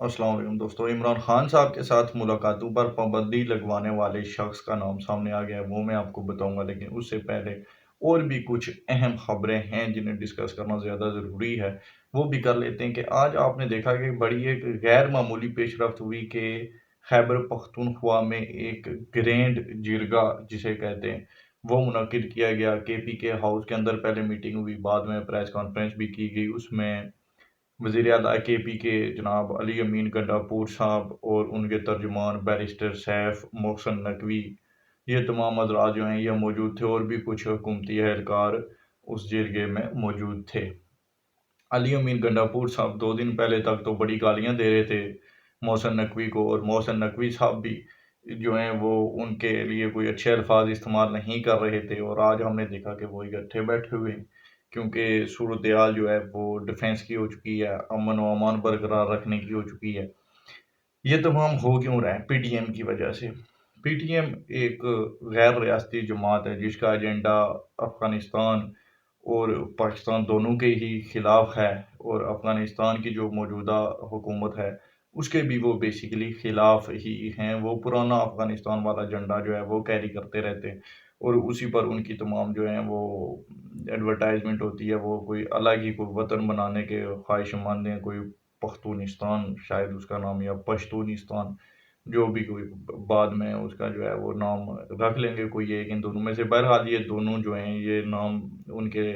अस्सलाम वालेकुम दोस्तों। इमरान खान साहब के साथ मुलाकातों पर पाबंदी लगवाने वाले शख्स का नाम सामने आ गया है, वो मैं आपको बताऊंगा। लेकिन उससे पहले और भी कुछ अहम खबरें हैं जिन्हें डिस्कस करना ज़्यादा ज़रूरी है, वो भी कर लेते हैं। कि आज आपने देखा कि बड़ी एक गैर मामूली पेशरफ्त हुई कि खैबर पख्तूनख्वा में एक ग्रैंड जिरगा जिसे कहते हैं वो मुनक्किद किया गया। केपी के हाउस के अंदर पहले मीटिंग हुई, बाद में प्रेस कॉन्फ्रेंस भी की गई। उसमें वज़ीर आला केपी के जनाब अली अमीन गंडापुर साहब और उनके तर्जुमान बैरिस्टर सैफ मोहसिन नकवी, ये तमाम हज़रात जो हैं ये मौजूद थे, और भी कुछ हुकूमती एहलकार उस जिरगे में मौजूद थे। अली अमीन गंडापुर साहब 2 दिन पहले तक तो बड़ी गालियां दे रहे थे मोहसिन नकवी को, और मोहसिन नकवी साहब भी जो हैं वो उनके लिए कोई अच्छे अल्फाज इस्तेमाल नहीं कर रहे थे। और आज हमने देखा कि वो इकट्ठे बैठे हुए हैं, क्योंकि सूरत हाल जो है वो डिफेंस की हो चुकी है, अमन व अमान बरकरार रखने की हो चुकी है। ये तमाम हो क्यों रहा है? पीटीएम की वजह से। पीटीएम एक गैर रियासती जमात है जिसका एजेंडा अफ़गानिस्तान और पाकिस्तान दोनों के ही खिलाफ है, और अफ़गानिस्तान की जो मौजूदा हुकूमत है उसके भी वो बेसिकली खिलाफ ही हैं। वो पुराना अफ़गानिस्तान वाला झंडा जो है वो कैरी करते रहते हैं, और उसी पर उनकी तमाम जो है वो एडवर्टाइजमेंट होती है। वो कोई अलग ही कोई वतन बनाने के ख्वाहिशमंद हैं, कोई पख्तूनिस्तान शायद उसका नाम, या पश्तूनिस्तान, जो भी कोई बाद में उसका जो है वो नाम रख लेंगे कोई एक इन दोनों में से। बहरहाल ये दोनों जो हैं ये नाम उनके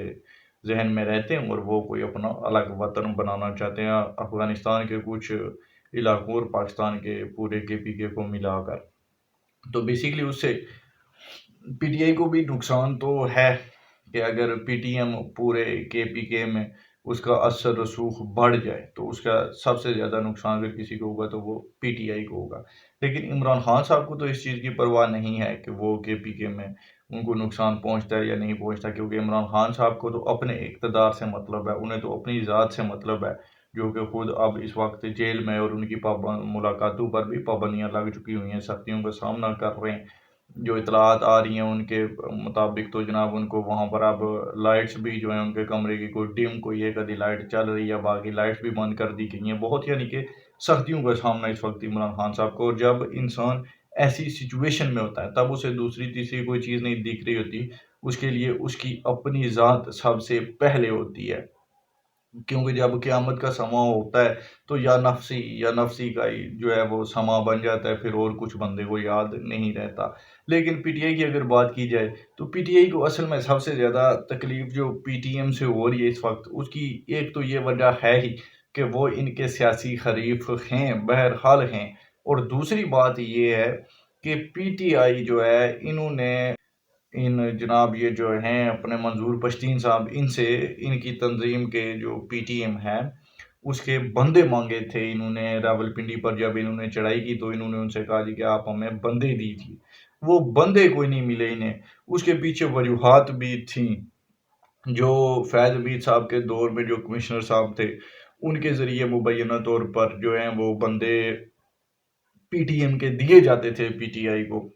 जहन में रहते हैं, और वो कोई अपना अलग वतन बनाना चाहते हैं अफ़गानिस्तान के कुछ इलाकों और पाकिस्तान के पूरे केपीके को मिलाकर। तो बेसिकली उससे पीटीआई को भी नुकसान तो है कि अगर पीटीएम पूरे केपीके में उसका असर रसूख बढ़ जाए तो उसका सबसे ज़्यादा नुकसान अगर किसी को होगा तो वो पीटीआई को होगा। लेकिन इमरान खान साहब को तो इस चीज़ की परवाह नहीं है कि वो केपीके में उनको नुकसान पहुंचता है या नहीं पहुंचता, क्योंकि इमरान खान साहब को तो अपने इक़्तिदार से मतलब है, उन्हें तो अपनी ज़ात से मतलब है, जो कि खुद अब इस वक्त जेल में, और उनकी मुलाकातों पर भी पाबंदियाँ लग चुकी हुई हैं, सख्तियों का सामना कर रहे हैं। जो इतलात आ रही हैं उनके मुताबिक तो जनाब उनको वहाँ पर अब लाइट्स भी जो हैं उनके कमरे की कोई डिम कोई एक आधी लाइट चल रही है, बाकी लाइट्स भी बंद कर दी गई हैं। बहुत यानी कि सख्तियों का सामना इस वक्त इमरान खान साहब को। और जब इंसान ऐसी सिचुएशन में होता है तब उसे दूसरी तीसरी कोई चीज़ नहीं दिख रही होती, उसके लिए उसकी अपनी ज़ात सबसे पहले होती है। क्योंकि जब क़यामत का समा होता है तो या नफसी का ही जो है वो समा बन जाता है, फिर और कुछ बंदे को याद नहीं रहता। लेकिन पीटीआई की अगर बात की जाए तो पीटीआई को असल में सबसे ज़्यादा तकलीफ जो पीटीएम से हो रही है इस वक्त, उसकी एक तो ये वजह है ही कि वो इनके सियासी हरीफ हैं, बहरहाल हैं। और दूसरी बात ये है कि पीटीआई जो है इन्होंने इन जनाब ये जो हैं अपने मंजूर पश्तीन साहब, इनसे इनकी तंजीम के जो पीटीएम है उसके बंदे मांगे थे इन्होंने। रावलपिंडी पर जब इन्होंने चढ़ाई की तो इन्होंने उनसे कहा जी कि आप हमें बंदे दीजिए। वो बंदे कोई नहीं मिले इन्हें। उसके पीछे वजूहात भी थी, जो फैज हमीद साहब के दौर में जो कमिश्नर साहब थे उनके ज़रिए मुबैना तौर पर जो हैं वो बंदे पीटीएम के दिए जाते थे पीटीआई को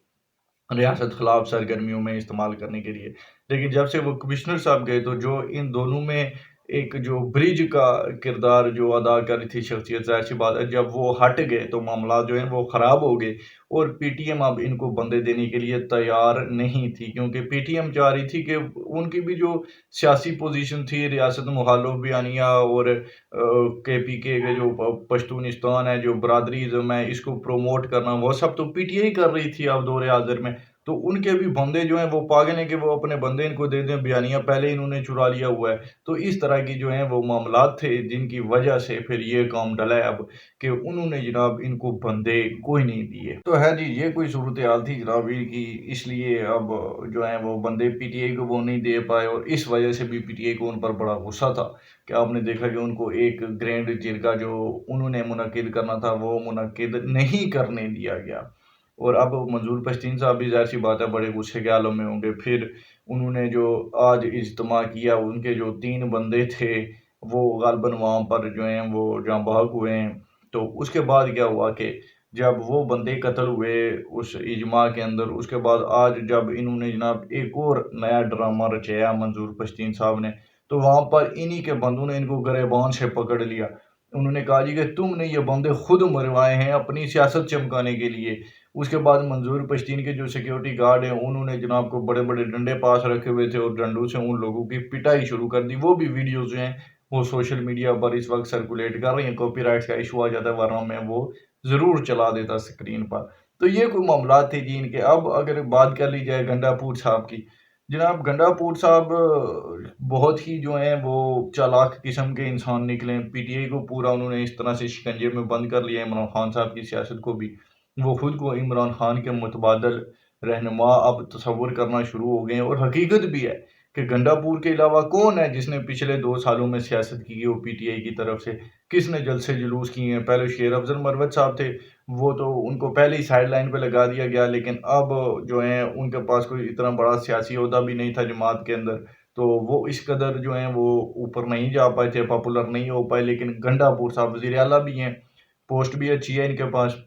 रियासत खिलाफ सरगर्मियों में इस्तेमाल करने के लिए। लेकिन जब से वो कमिश्नर साहब गए तो जो इन दोनों में एक जो ब्रिज का किरदार जो अदा कर रही थी शख्सियत, ज़ाहिर सी बात है जब वो हट गए तो मामला जो है वो ख़राब हो गए। और पीटीएम अब इनको बंदे देने के लिए तैयार नहीं थी, क्योंकि पीटीएम चाह रही थी कि उनकी भी जो सियासी पोजीशन थी रियासत मुखालिफ बयानिया और केपीके के जो पश्तूनिस्तान है, जो बरादरीज़्म है, इसको प्रमोट करना, वो सब तो पीटीआई कर रही थी अब दौर हाज़िर में। तो उनके भी बंदे जो हैं वो पागल हैं कि वो अपने बंदे इनको दे दें, बयानिया पहले इन्होंने चुरा लिया हुआ है। तो इस तरह की जो हैं वो मामलात थे जिनकी वजह से फिर ये काम डला है अब कि उन्होंने जनाब इनको बंदे कोई नहीं दिए। तो है जी, ये कोई सूरत हाल थी जनाब इनकी, इसलिए अब जो है वो बंदे पीटीआई को वो नहीं दे पाए, और इस वजह से भी पीटीआई को उन पर बड़ा गुस्सा था कि आपने देखा कि उनको एक ग्रैंड जिरगा जो उन्होंने मुनक्किद करना था वो मुनक्किद नहीं करने दिया गया। और अब मंजूर पश्तीन साहब भी ज़ाहिर सी बात है बड़े गुस्से के आलम में होंगे। फिर उन्होंने जो आज इज्तिमा किया उनके जो 3 बंदे थे वो ग़ालिबन वहाँ पर जो हैं वो जाँ बहक हुए हैं। तो उसके बाद क्या हुआ कि जब वो बंदे कत्ल हुए उस इज्मा के अंदर, उसके बाद आज जब इन्होंने जनाब एक और नया ड्रामा रचाया मंजूर पश्तीन साहब ने, तो वहाँ पर इन्हीं के बंदों ने इनको गरेबान से पकड़ लिया। उन्होंने कहा जी कि तुमने ये बंदे खुद मरवाए हैं अपनी सियासत चमकाने के लिए। उसके बाद मंजूर पश्तीन के जो सिक्योरिटी गार्ड हैं उन्होंने जनाब को बड़े बड़े डंडे पास रखे हुए थे और डंडों से उन लोगों की पिटाई शुरू कर दी। वो भी वीडियोज जो हैं वो सोशल मीडिया पर इस वक्त सर्कुलेट कर रही हैं। कॉपीराइट्स का इशू आ जाता है वरना मैं वो ज़रूर चला देता स्क्रीन पर। तो ये कोई मामला थे जी इनके। अब अगर बात कर ली जाए गंडापुर साहब की, जनाब गंडापुर साहब बहुत ही जो हैं वो चालाक किस्म के इंसान निकले। पीटीआई को पूरा उन्होंने इस तरह से शिकंजे में बंद कर लिया, इमरान खान साहब की सियासत को भी। वो खुद को इमरान खान के मुतबादल रहनुमा अब तस्वुर करना शुरू हो गए हैं। और हकीकत भी है कि गंडापुर के अलावा कौन है जिसने पिछले 2 सालों में सियासत की है वो पीटीआई की तरफ से, किसने जलसे जुलूस किए हैं। पहले शेर अफजल मरवत साहब थे, वो तो उनको पहले ही साइड लाइन पे लगा दिया गया, लेकिन अब जो है उनके पास कोई इतना बड़ा सियासी ओहदा भी नहीं था जमात के अंदर, तो वो इस कदर जो है वो ऊपर नहीं जा पाए थे, पॉपुलर नहीं हो पाए। लेकिन गंडापुर साहब वज़ीर आला भी हैं, पोस्ट भी अच्छी है इनके पास,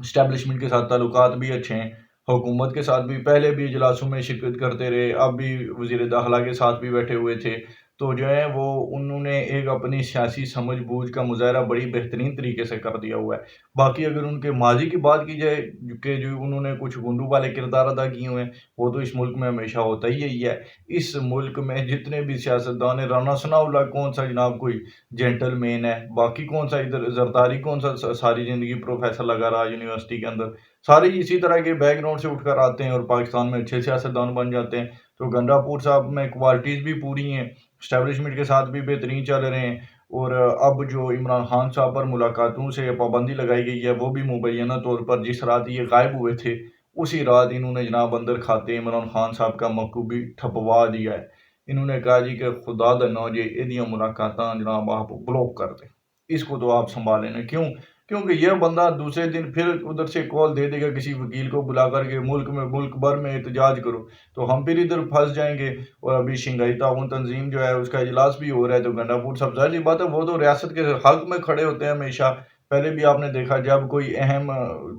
इस्टेब्लिशमेंट के साथ ताल्लुकात भी अच्छे हैं, हुकूमत के साथ भी पहले भी इजलासों में शिरकत करते रहे, अब भी वज़ीर दाखिला के साथ भी बैठे हुए थे। तो जो है वो उन्होंने एक अपनी सियासी समझ-बूझ का मुज़ाहरा बड़ी बेहतरीन तरीके से कर दिया हुआ है। बाकी अगर उनके माज़ी की बात की जाए कि जो उन्होंने कुछ गुंडों वाले किरदार अदा किए हुए हैं, वो तो इस मुल्क में हमेशा होता ही यही है। इस मुल्क में जितने भी सियासतदान हैं, राना सनाउल्लाह कौन-सा जनाब कोई जेंटलमैन है, बाकी कौन-सा इधर ज़रदारी कौन-सा सारी ज़िंदगी प्रोफ़ेसर लगा रहा यूनिवर्सिटी के अंदर। सारे इसी तरह के बैकग्राउंड से उठकर आते हैं और पाकिस्तान में अच्छे सियासतदान बन जाते हैं। तो गंडापुर साहब में क्वालिटीज़ भी पूरी हैं, एस्टेब्लिशमेंट के साथ भी बेहतरीन चल रहे हैं। और अब जो इमरान खान साहब पर मुलाकातों से पाबंदी लगाई गई है, वो भी मुबैना तौर पर जिस रात ये गायब हुए थे, उसी रात इन्होंने जनाब अंदर खाते इमरान खान साहब का मकतूब भी ठपवा दिया है। इन्होंने कहा जी कि खुदा दा नां जे इहदियां मुलाकातां जनाब आप ब्लॉक कर दें, इसको तो आप सँभाल लेना। क्यों? क्योंकि यह बंदा दूसरे दिन फिर उधर से कॉल दे देगा किसी वकील को बुला कर के मुल्क भर में एहतजाज करो, तो हम फिर इधर फँस जाएँगे। और अभी शंघाई ताउन तंजीम जो है उसका इजलास भी हो रहा है, तो गंडापुर साहब ज़ाहिर सी बात है वो तो रियासत के हक में खड़े होते हैं हमेशा। पहले भी आपने देखा जब कोई अहम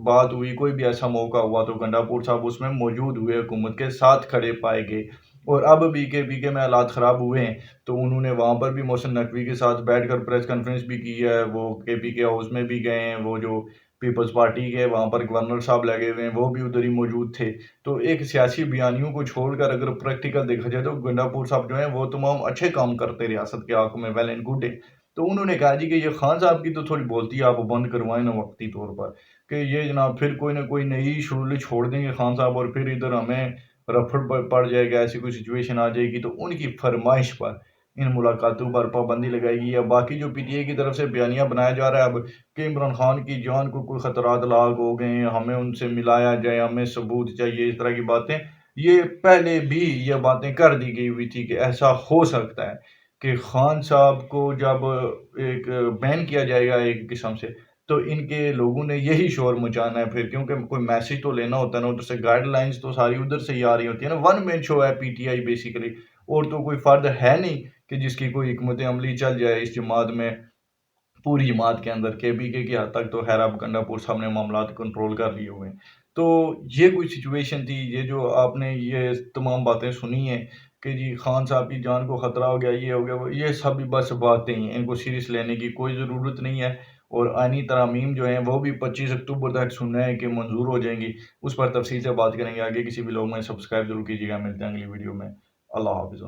बात हुई, कोई भी ऐसा मौका हुआ तो गंडापुर साहब उसमें मौजूद हुए, हुकूमत के साथ खड़े पाए गए। और अब बीके में हालात ख़राब हुए हैं, तो उन्होंने वहाँ पर भी मोहसिन नकवी के साथ बैठकर प्रेस कॉन्फ्रेंस भी की है, वो केपीके हाउस में भी गए हैं, वो जो पीपल्स पार्टी के वहाँ पर गवर्नर साहब लगे हुए हैं, वो भी उधर ही मौजूद थे। तो एक सियासी बयानियों को छोड़कर अगर प्रैक्टिकल देखा जाए तो गंडापुर साहब जो हैं वो तमाम अच्छे काम करते रियासत के हक़ में, वेल एंड गुड है। तो उन्होंने कहा जी कि ये खान साहब की तो थोड़ी बोलती आप बंद करवाएँ ना वक़्ती तौर पर, कि ये जनाब फिर कोई न कोई नई शुरुआत छोड़ देंगे खान साहब और फिर इधर हमें रफड़ पड़ जाएगा, ऐसी कोई सिचुएशन आ जाएगी, तो उनकी फरमाइश पर इन मुलाकातों पर पाबंदी लगाएगी। या बाकी जो पीटीआई की तरफ से बयानिया बनाया जा रहा है अब कि इमरान खान की जान को कोई खतरात लाक हो गए हैं, हमें उनसे मिलाया जाए, हमें सबूत चाहिए, इस तरह की बातें, ये पहले भी ये बातें कर दी गई हुई थी कि ऐसा हो सकता है कि खान साहब को जब एक बैन किया जाएगा एक किस्म से, तो इनके लोगों ने यही शोर मचाना है फिर, क्योंकि कोई मैसेज तो लेना होता है ना, उधर से गाइडलाइंस तो सारी उधर से ही आ रही होती है ना। वन मैन शो है पीटीआई बेसिकली, और तो कोई फर्द है नहीं कि जिसकी कोई हिकमत अमली चल जाए इस जमात में, पूरी जमात के अंदर। केपीके की हद तक तो खैर अब गंडापुर साहब ने मामलात कंट्रोल कर लिए हुए हैं। तो ये कोई सिचुएशन थी, ये जो आपने ये तमाम बातें सुनी हैं कि जी खान साहब की जान को खतरा हो गया, ये हो गया, वो ये सब भी बस बातें ही हैं, इनको सीरियस लेने की कोई ज़रूरत नहीं है। और आइनी तरमीम जो हैं वो भी 25 अक्टूबर तक सुनना है कि मंजूर हो जाएंगी, उस पर तफसील से बात करेंगे आगे। किसी भी लोग में सब्सक्राइब जरूर कीजिएगा। मिलते हैं अगली वीडियो में। अल्लाह हाफिज़।